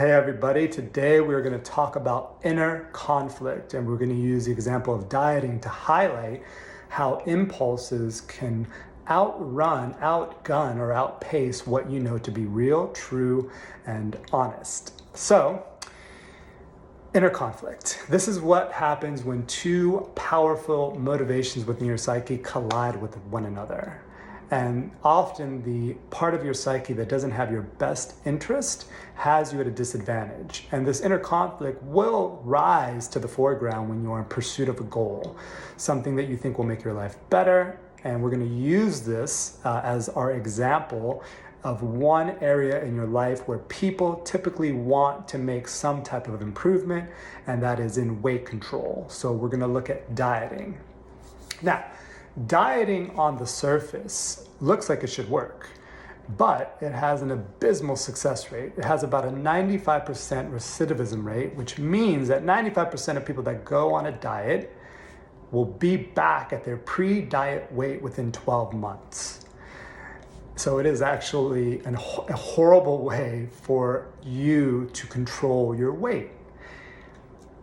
Hey everybody, today we're going to talk about inner conflict, and we're going to use the example of dieting to highlight how impulses can outrun, outgun, or outpace what you know to be real, true, and honest. So, inner conflict. This is what happens when two powerful motivations within your psyche collide with one another. And often the part of your psyche that doesn't have your best interest has you at a disadvantage. And this inner conflict will rise to the foreground when you are in pursuit of a goal, something that you think will make your life better. And we're going to use this as our example of one area in your life where people typically want to make some type of improvement, and that is in weight control. So we're going to look at dieting. Now, dieting on the surface looks like it should work, but it has an abysmal success rate. It has about a 95% recidivism rate, which means that 95% of people that go on a diet will be back at their pre-diet weight within 12 months. So it is actually a horrible way for you to control your weight.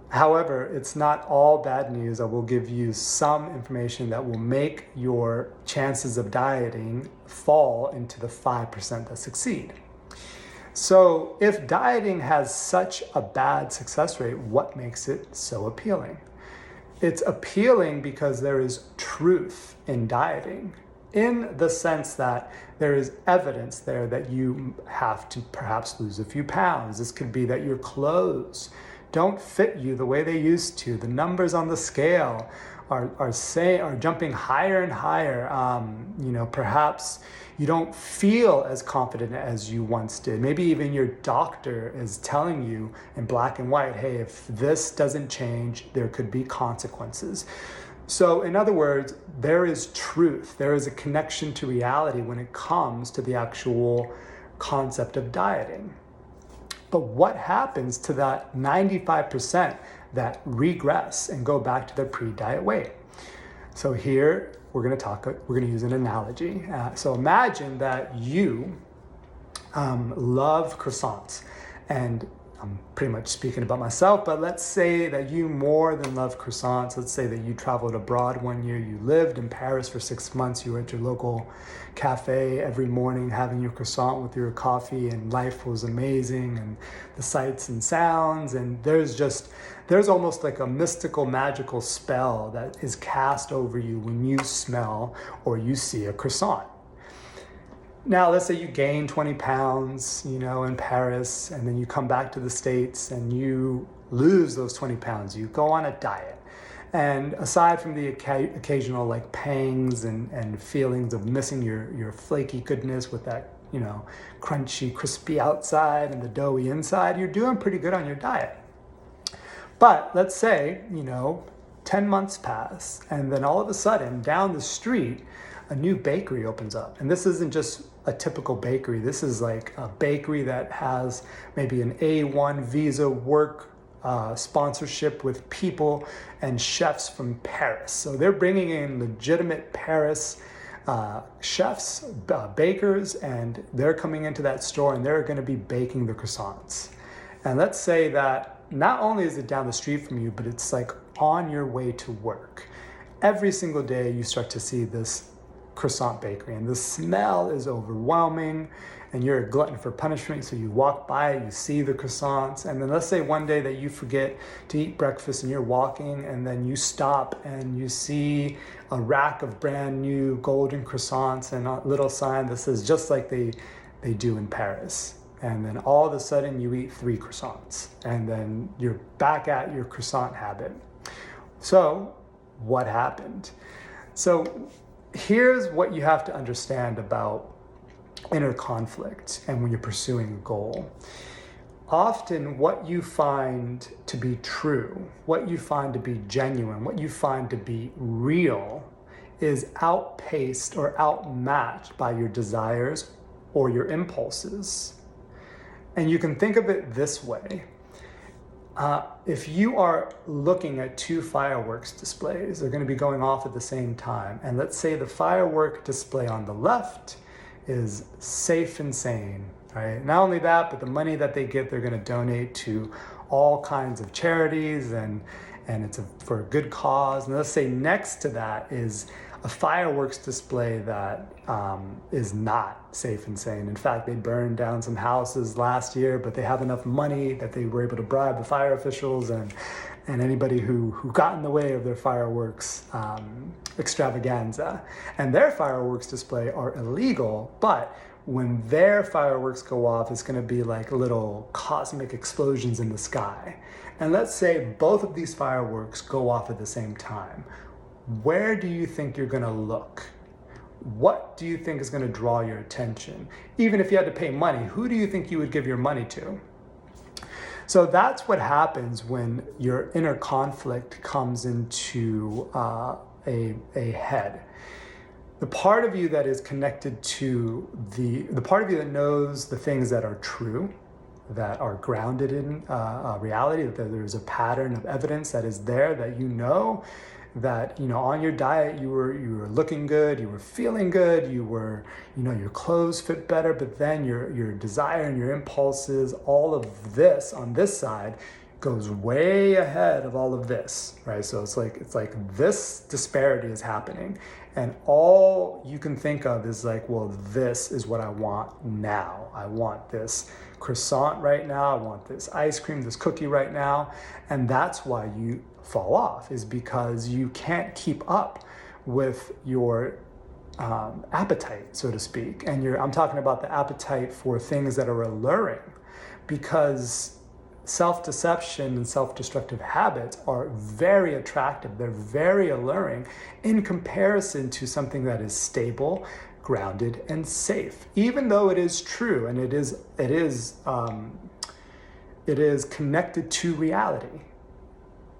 However, it's not all bad news. I will give you some information that will make your chances of dieting fall into the 5% that succeed. So if dieting has such a bad success rate, what makes it so appealing? It's appealing because there is truth in dieting, in the sense that there is evidence there that you have to perhaps lose a few pounds. This could be that your clothes don't fit you the way they used to. The numbers on the scale are jumping higher and higher. Perhaps you don't feel as confident as you once did. Maybe even your doctor is telling you in black and white, hey, if this doesn't change, there could be consequences. So in other words, there is truth. There is a connection to reality when it comes to the actual concept of dieting. But what happens to that 95% that regress and go back to their pre-diet weight? So here we're going to use an analogy. So imagine that you love croissants, and I'm pretty much speaking about myself, but let's say that you more than love croissants. Let's say that you traveled abroad one year, you lived in Paris for 6 months, you were at your local cafe every morning having your croissant with your coffee, and life was amazing, and the sights and sounds, and there's almost like a mystical, magical spell that is cast over you when you smell or you see a croissant. Now, let's say you gain 20 pounds, in Paris, and then you come back to the States and you lose those 20 pounds. You go on a diet. And aside from the occasional pangs and feelings of missing your flaky goodness with that, crunchy, crispy outside and the doughy inside, you're doing pretty good on your diet. But let's say, 10 months pass, and then all of a sudden, down the street, a new bakery opens up. And this isn't just a typical bakery. This is like a bakery that has maybe an A1 visa work sponsorship with people and chefs from Paris. So they're bringing in legitimate Paris chefs, bakers, and they're coming into that store and they're going to be baking the croissants. And let's say that not only is it down the street from you, but it's like on your way to work. Every single day you start to see this croissant bakery, and the smell is overwhelming, and you're a glutton for punishment, so you walk by it, you see the croissants, and then let's say one day that you forget to eat breakfast and you're walking, and then you stop and you see a rack of brand new golden croissants and a little sign that says just like they do in Paris. And then all of a sudden you eat 3 croissants, and then you're back at your croissant habit. So what happened? So here's what you have to understand about inner conflict and when you're pursuing a goal. Often what you find to be true, what you find to be genuine, what you find to be real is outpaced or outmatched by your desires or your impulses. And you can think of it this way. If you are looking at 2 fireworks displays, they're going to be going off at the same time. And let's say the firework display on the left is safe and sane. right? Not only that, but the money that they get, they're going to donate to all kinds of charities, and it's for a good cause. And let's say next to that is a fireworks display that is not safe and sane. In fact, they burned down some houses last year, but they have enough money that they were able to bribe the fire officials and anybody who got in the way of their fireworks extravaganza. And their fireworks display are illegal, but when their fireworks go off, it's going to be like little cosmic explosions in the sky. And let's say both of these fireworks go off at the same time. Where do you think you're going to look? What do you think is going to draw your attention? Even if you had to pay money, who do you think you would give your money to? So that's what happens when your inner conflict comes into a head. The part of you that is connected to the part of you that knows the things that are true, that are grounded in reality, that there's a pattern of evidence that is there, that you know that on your diet you were looking good, you were feeling good, you were your clothes fit better, but then your desire and your impulses, all of this on this side goes way ahead of all of this, right? So it's like this disparity is happening, and all you can think of is like, well, this is what I want now. I want this croissant right now. I want this ice cream, this cookie right now. And that's why you fall off, is because you can't keep up with your appetite, so to speak. And I'm talking about the appetite for things that are alluring, because self-deception and self-destructive habits are very attractive. They're very alluring in comparison to something that is stable, grounded, and safe. Even though it is true and it is connected to reality.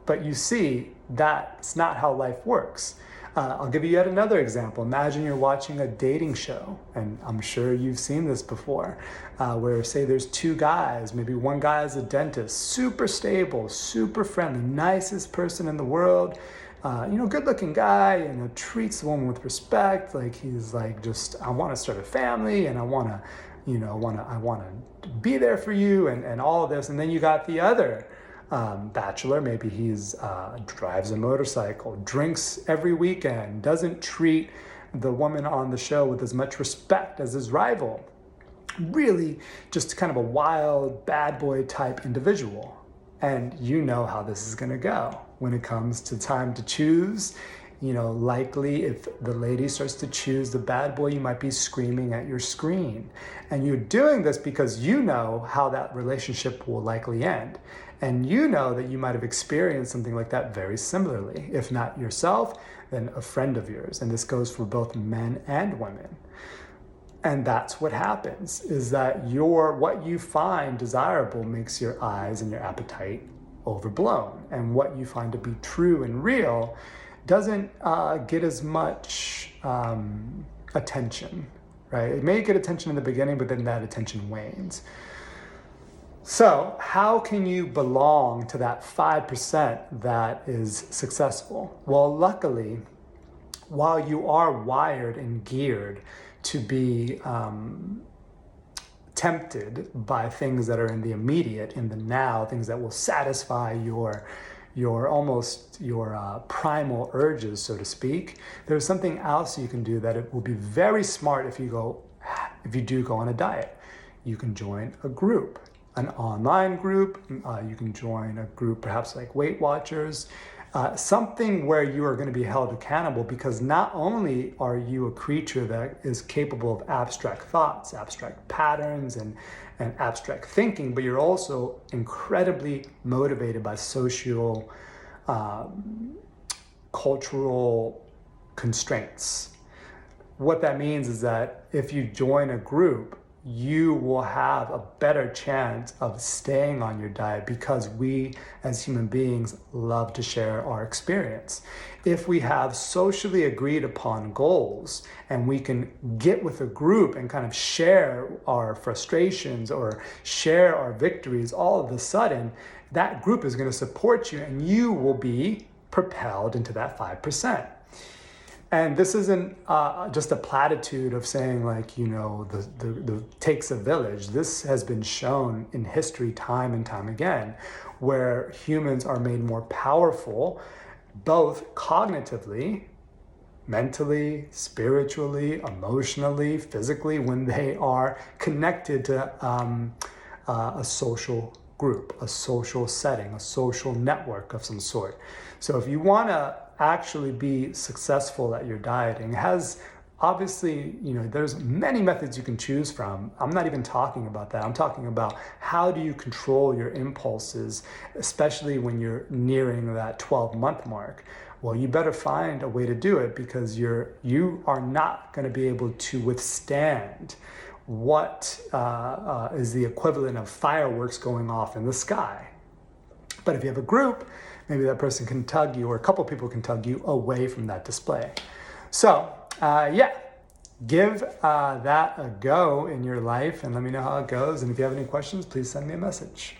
But you see, that's not how life works. I'll give you yet another example. Imagine you're watching a dating show, and I'm sure you've seen this before, where say there's two guys, maybe one guy is a dentist, super stable, super friendly, nicest person in the world, good looking guy, treats the woman with respect, like he's like, just, I want to start a family, and I want to be there for you, and all of this. And then you got the other bachelor, maybe he's drives a motorcycle, drinks every weekend, doesn't treat the woman on the show with as much respect as his rival. Really just kind of a wild, bad boy type individual. And you know how this is going to go when it comes to time to choose. Likely if the lady starts to choose the bad boy, you might be screaming at your screen. And you're doing this because you know how that relationship will likely end. And you know that you might have experienced something like that very similarly. If not yourself, then a friend of yours. And this goes for both men and women. And that's what happens, is that what you find desirable makes your eyes and your appetite overblown. And what you find to be true and real doesn't get as much attention, right? It may get attention in the beginning, but then that attention wanes. So how can you belong to that 5% that is successful? Well, luckily, while you are wired and geared to be tempted by things that are in the immediate, in the now, things that will satisfy your primal urges, so to speak, there's something else you can do that it will be very smart if you do go on a diet. You can join a group, an online group. You can join a group perhaps like Weight Watchers, something where you are going to be held accountable, because not only are you a creature that is capable of abstract thoughts, abstract patterns, and abstract thinking, but you're also incredibly motivated by social, cultural constraints. What that means is that if you join a group, you will have a better chance of staying on your diet, because we as human beings love to share our experience. If we have socially agreed upon goals and we can get with a group and kind of share our frustrations or share our victories, all of a sudden that group is going to support you and you will be propelled into that 5%. And this isn't just a platitude of saying like, the takes a village. This has been shown in history time and time again, where humans are made more powerful, both cognitively, mentally, spiritually, emotionally, physically, when they are connected to a social group, a social setting, a social network of some sort. So if you want to actually be successful at your dieting, it has obviously, there's many methods you can choose from. I'm not even talking about that. I'm talking about how do you control your impulses, especially when you're nearing that 12-month mark. Well, you better find a way to do it, because you are not going to be able to withstand what is the equivalent of fireworks going off in the sky. But if you have a group, maybe that person can tug you, or a couple people can tug you away from that display. So, give that a go in your life and let me know how it goes. And if you have any questions, please send me a message.